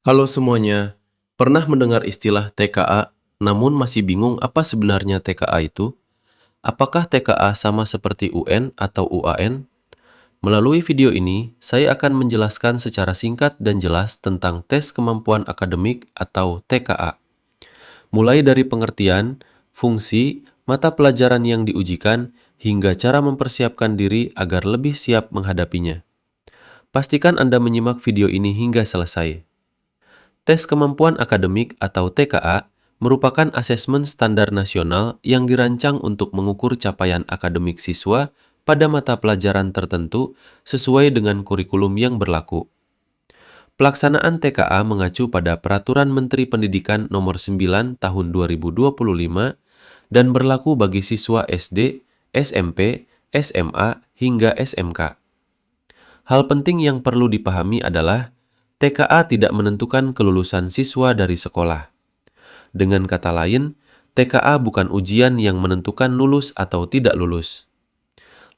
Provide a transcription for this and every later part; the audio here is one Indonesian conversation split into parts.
Halo semuanya, pernah mendengar istilah TKA, namun masih bingung apa sebenarnya TKA itu? Apakah TKA sama seperti UN atau UAN? Melalui video ini, saya akan menjelaskan secara singkat dan jelas tentang tes kemampuan akademik atau TKA. Mulai dari pengertian, fungsi, mata pelajaran yang diujikan, hingga cara mempersiapkan diri agar lebih siap menghadapinya. Pastikan Anda menyimak video ini hingga selesai. Tes Kemampuan Akademik atau TKA merupakan asesmen standar nasional yang dirancang untuk mengukur capaian akademik siswa pada mata pelajaran tertentu sesuai dengan kurikulum yang berlaku. Pelaksanaan TKA mengacu pada Peraturan Menteri Pendidikan Nomor 9 Tahun 2025 dan berlaku bagi siswa SD, SMP, SMA, hingga SMK. Hal penting yang perlu dipahami adalah TKA tidak menentukan kelulusan siswa dari sekolah. Dengan kata lain, TKA bukan ujian yang menentukan lulus atau tidak lulus.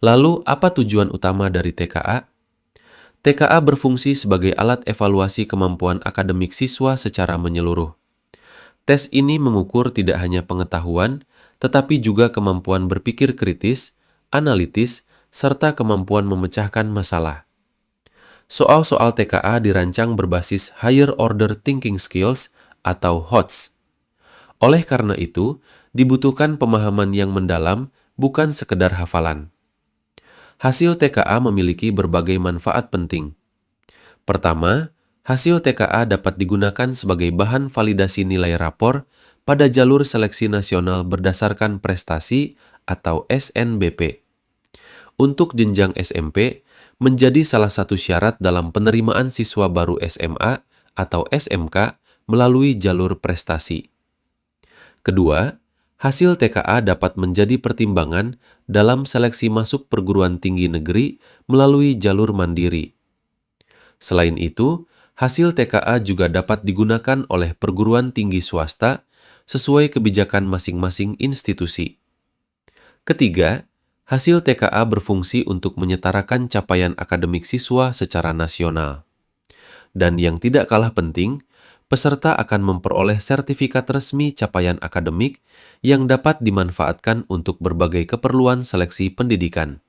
Lalu, apa tujuan utama dari TKA? TKA berfungsi sebagai alat evaluasi kemampuan akademik siswa secara menyeluruh. Tes ini mengukur tidak hanya pengetahuan, tetapi juga kemampuan berpikir kritis, analitis, serta kemampuan memecahkan masalah. Soal-soal TKA dirancang berbasis Higher Order Thinking Skills atau HOTS. Oleh karena itu, dibutuhkan pemahaman yang mendalam, bukan sekedar hafalan. Hasil TKA memiliki berbagai manfaat penting. Pertama, hasil TKA dapat digunakan sebagai bahan validasi nilai rapor pada jalur seleksi nasional berdasarkan prestasi atau SNBP. Untuk jenjang SMP, menjadi salah satu syarat dalam penerimaan siswa baru SMA atau SMK melalui jalur prestasi. Kedua, hasil TKA dapat menjadi pertimbangan dalam seleksi masuk perguruan tinggi negeri melalui jalur mandiri. Selain itu, hasil TKA juga dapat digunakan oleh perguruan tinggi swasta sesuai kebijakan masing-masing institusi. Ketiga, hasil TKA berfungsi untuk menyetarakan capaian akademik siswa secara nasional. Dan yang tidak kalah penting, peserta akan memperoleh sertifikat resmi capaian akademik yang dapat dimanfaatkan untuk berbagai keperluan seleksi pendidikan.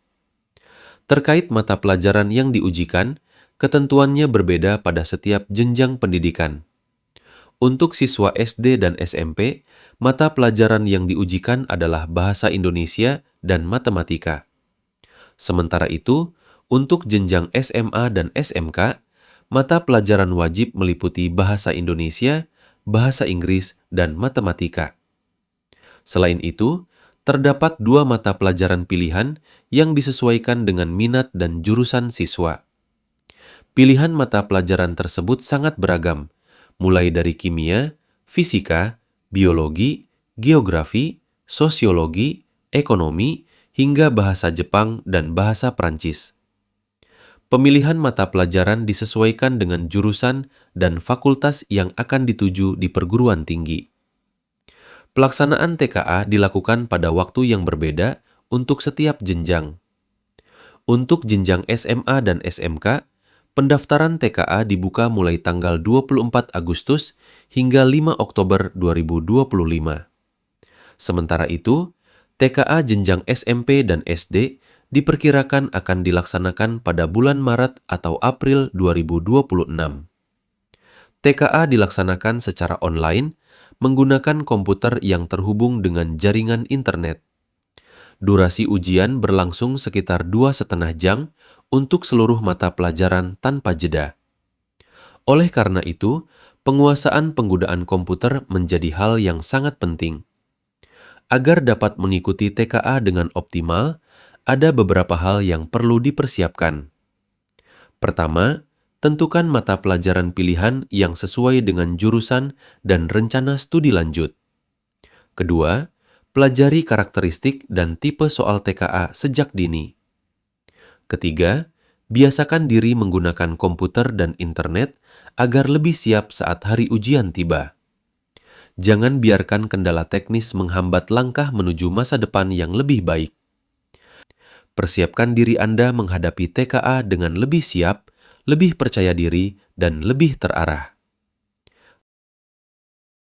Terkait mata pelajaran yang diujikan, ketentuannya berbeda pada setiap jenjang pendidikan. Untuk siswa SD dan SMP, mata pelajaran yang diujikan adalah bahasa Indonesia dan matematika. Sementara itu, untuk jenjang SMA dan SMK, mata pelajaran wajib meliputi bahasa Indonesia, bahasa Inggris, dan matematika. Selain itu, terdapat 2 mata pelajaran pilihan yang disesuaikan dengan minat dan jurusan siswa. Pilihan mata pelajaran tersebut sangat beragam, mulai dari kimia, fisika, biologi, geografi, sosiologi, ekonomi, hingga bahasa Jepang dan bahasa Prancis. Pemilihan mata pelajaran disesuaikan dengan jurusan dan fakultas yang akan dituju di perguruan tinggi. Pelaksanaan TKA dilakukan pada waktu yang berbeda untuk setiap jenjang. Untuk jenjang SMA dan SMK, pendaftaran TKA dibuka mulai tanggal 24 Agustus hingga 5 Oktober 2025. Sementara itu, TKA jenjang SMP dan SD diperkirakan akan dilaksanakan pada bulan Maret atau April 2026. TKA dilaksanakan secara online menggunakan komputer yang terhubung dengan jaringan internet. Durasi ujian berlangsung sekitar 2,5 jam untuk seluruh mata pelajaran tanpa jeda. Oleh karena itu, penguasaan penggunaan komputer menjadi hal yang sangat penting. Agar dapat mengikuti TKA dengan optimal, ada beberapa hal yang perlu dipersiapkan. Pertama, tentukan mata pelajaran pilihan yang sesuai dengan jurusan dan rencana studi lanjut. Kedua, pelajari karakteristik dan tipe soal TKA sejak dini. Ketiga, biasakan diri menggunakan komputer dan internet agar lebih siap saat hari ujian tiba. Jangan biarkan kendala teknis menghambat langkah menuju masa depan yang lebih baik. Persiapkan diri Anda menghadapi TKA dengan lebih siap, lebih percaya diri, dan lebih terarah.